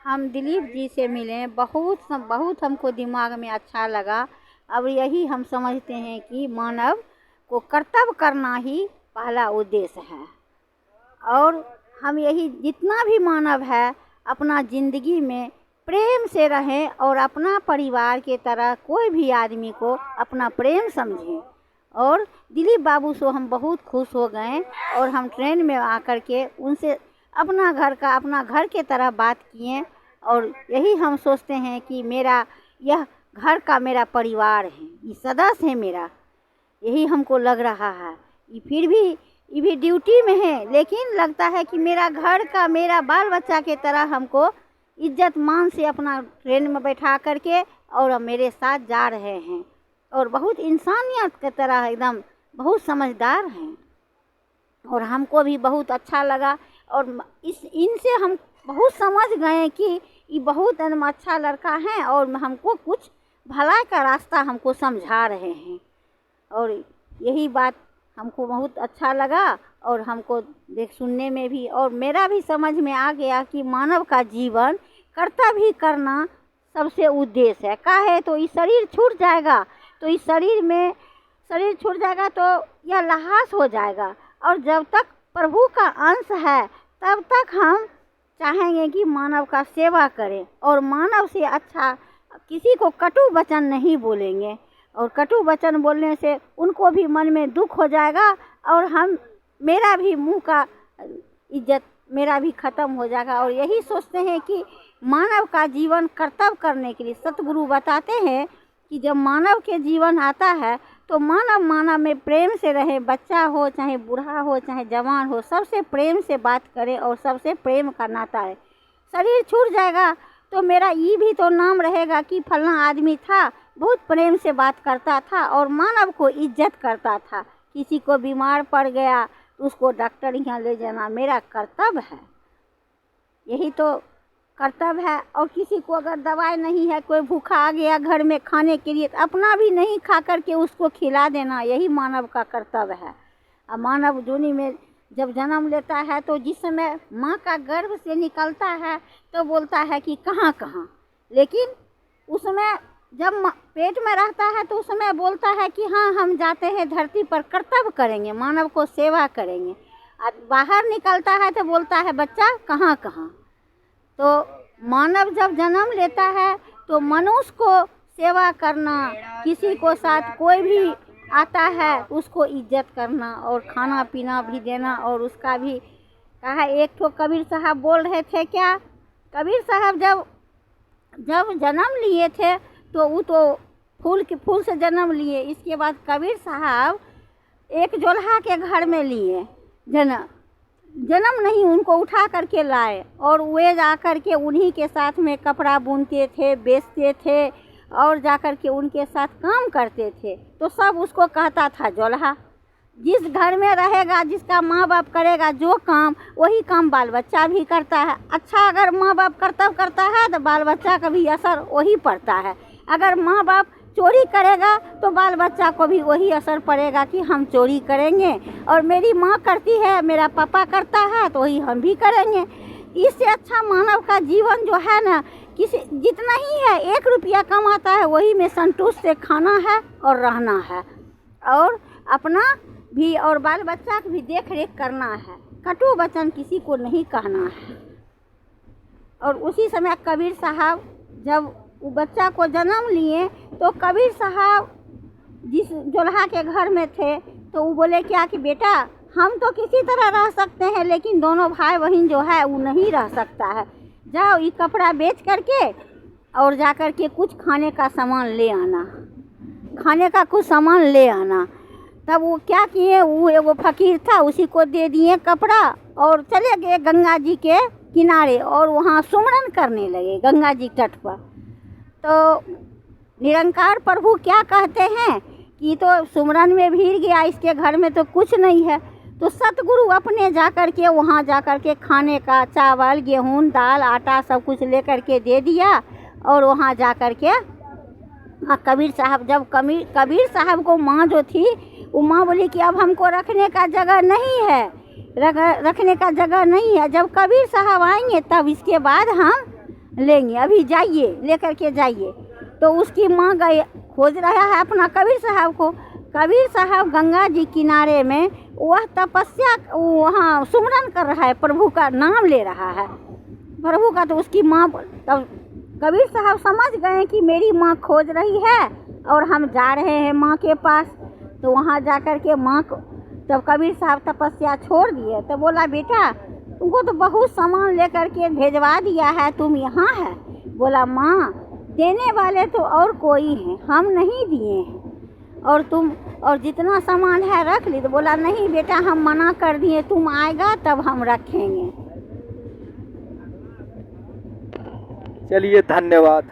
हम दिलीप जी से मिले, बहुत हमको दिमाग में अच्छा लगा। अब यही हम समझते हैं कि मानव को कर्तव्य करना ही पहला उद्देश्य है। और हम यही जितना भी मानव है अपना ज़िंदगी में प्रेम से रहें और अपना परिवार के तरह कोई भी आदमी को अपना प्रेम समझें। और दिलीप बाबू से हम बहुत खुश हो गए और हम ट्रेन में आकर के उनसे अपना घर के तरह बात किए। और यही हम सोचते हैं कि मेरा यह घर का मेरा परिवार है, ये सदस्य है मेरा, यही हमको लग रहा है। ये फिर भी ये भी ड्यूटी में है, लेकिन लगता है कि मेरा घर का मेरा बाल बच्चा के तरह हमको इज्जत मान से अपना ट्रेन में बैठा करके और मेरे साथ जा रहे हैं। और बहुत इंसानियत की तरह एकदम बहुत समझदार हैं और हमको भी बहुत अच्छा लगा। और इनसे हम बहुत समझ गए कि ये बहुत अच्छा लड़का है और हमको कुछ भलाई का रास्ता हमको समझा रहे हैं। और यही बात हमको बहुत अच्छा लगा और हमको सुनने में भी और मेरा भी समझ में आ गया कि मानव का जीवन कर्तव्य ही करना सबसे उद्देश्य है। काहे तो ये शरीर छूट जाएगा, तो इस शरीर छूट जाएगा तो यह लहास हो जाएगा। और जब तक प्रभु का अंश है तब तक हम चाहेंगे कि मानव का सेवा करें और मानव से अच्छा किसी को कटु वचन नहीं बोलेंगे। और कटु वचन बोलने से उनको भी मन में दुख हो जाएगा और मेरा भी मुंह का इज्जत मेरा भी ख़त्म हो जाएगा। और यही सोचते हैं कि मानव का जीवन कर्तव्य करने के लिए सतगुरु बताते हैं कि जब मानव के जीवन आता है तो मानव में प्रेम से रहे, बच्चा हो चाहे बूढ़ा हो चाहे जवान हो, सबसे प्रेम से बात करे और सबसे प्रेम का नाता है। शरीर छूट जाएगा तो मेरा ये भी तो नाम रहेगा कि फलना आदमी था, बहुत प्रेम से बात करता था और मानव को इज्जत करता था। किसी को बीमार पड़ गया तो उसको डॉक्टर यहाँ ले जाना मेरा कर्तव्य है, यही तो कर्तव्य है। और किसी को अगर दवाई नहीं है, कोई भूखा आ गया घर में खाने के लिए, तो अपना भी नहीं खा करके उसको खिला देना, यही मानव का कर्तव्य है। और मानव जोनी में जब जन्म लेता है तो जिस समय माँ का गर्भ से निकलता है तो बोलता है कि कहाँ कहाँ, लेकिन उस समय जब पेट में रहता है तो उस समय बोलता है कि हाँ हम जाते हैं धरती पर कर्तव्य करेंगे, मानव को सेवा करेंगे। और बाहर निकलता है तो बोलता है बच्चा कहाँ कहाँ। तो मानव जब जन्म लेता है तो मनुष्य को सेवा करना, किसी को साथ कोई भी आता है उसको इज्जत करना और खाना पीना भी देना। और उसका भी कहा, एक तो कबीर साहब बोल रहे थे क्या, कबीर साहब जब जन्म लिए थे तो वो तो फूल से जन्म लिए। इसके बाद कबीर साहब एक जोल्हा के घर में लिए, जन्म नहीं उनको उठा करके लाए और वे जा कर के उन्हीं के साथ में कपड़ा बुनते थे, बेचते थे और जा कर के उनके साथ काम करते थे। तो सब उसको कहता था जोल्हा। जिस घर में रहेगा, जिसका माँ बाप करेगा जो काम, वही काम बाल बच्चा भी करता है। अच्छा अगर माँ बाप कर्तव्य करता है तो बाल बच्चा का भी असर वही पड़ता है। अगर माँ बाप चोरी करेगा तो बाल बच्चा को भी वही असर पड़ेगा कि हम चोरी करेंगे। और मेरी माँ करती है, मेरा पापा करता है, तो वही हम भी करेंगे। इससे अच्छा मानव का जीवन जो है ना, किसी जितना ही है, 1 रुपया कमाता है वही में संतुष्ट से खाना है और रहना है और अपना भी और बाल बच्चा की भी देख रेख करना है। कटु वचन किसी को नहीं कहना है। और उसी समय कबीर साहब जब वो बच्चा को जन्म लिए तो कबीर साहब जिस जोल्हा के घर में थे तो वो बोले क्या कि बेटा हम तो किसी तरह रह सकते हैं, लेकिन दोनों भाई बहन जो है वो नहीं रह सकता है। जाओ ये कपड़ा बेच करके और जा कर के कुछ खाने का सामान ले आना, खाने का कुछ सामान ले आना। तब वो क्या किए, वो एगो फकीर था उसी को दे दिए कपड़ा और चले गए गंगा जी के किनारे और वहाँ सुमरन करने लगे गंगा जी तट पर। तो निरंकार प्रभु क्या कहते हैं कि तो सुमरन में भीड़ गया, इसके घर में तो कुछ नहीं है। तो सतगुरु अपने जाकर के वहाँ जाकर के खाने का चावल गेहूँ दाल आटा सब कुछ लेकर के दे दिया। और वहाँ जाकर के कबीर साहब जब कबीर साहब को माँ जो थी वो माँ बोली कि अब हमको रखने का जगह नहीं है, रखने का जगह नहीं है। जब कबीर साहब आएंगे तब इसके बाद हम लेंगे, अभी जाइए लेकर के जाइए। तो उसकी माँ गई, खोज रहा है अपना कबीर साहब को। कबीर साहब गंगा जी किनारे में वह तपस्या वहाँ सुमरन कर रहा है, प्रभु का नाम ले रहा है प्रभु का। तो उसकी माँ, तब कबीर साहब समझ गए कि मेरी माँ खोज रही है और हम जा रहे हैं माँ के पास। तो वहाँ जा कर के माँ को, तब कबीर साहब तपस्या छोड़ दिए। तो बोला बेटा तुमको तो बहुत सामान लेकर के भेजवा दिया है, तुम यहाँ है। बोला माँ देने वाले तो और कोई हैं, हम नहीं दिए हैं, और तुम और जितना सामान है रख ली। तो बोला नहीं बेटा हम मना कर दिए, तुम आएगा तब हम रखेंगे। चलिए धन्यवाद।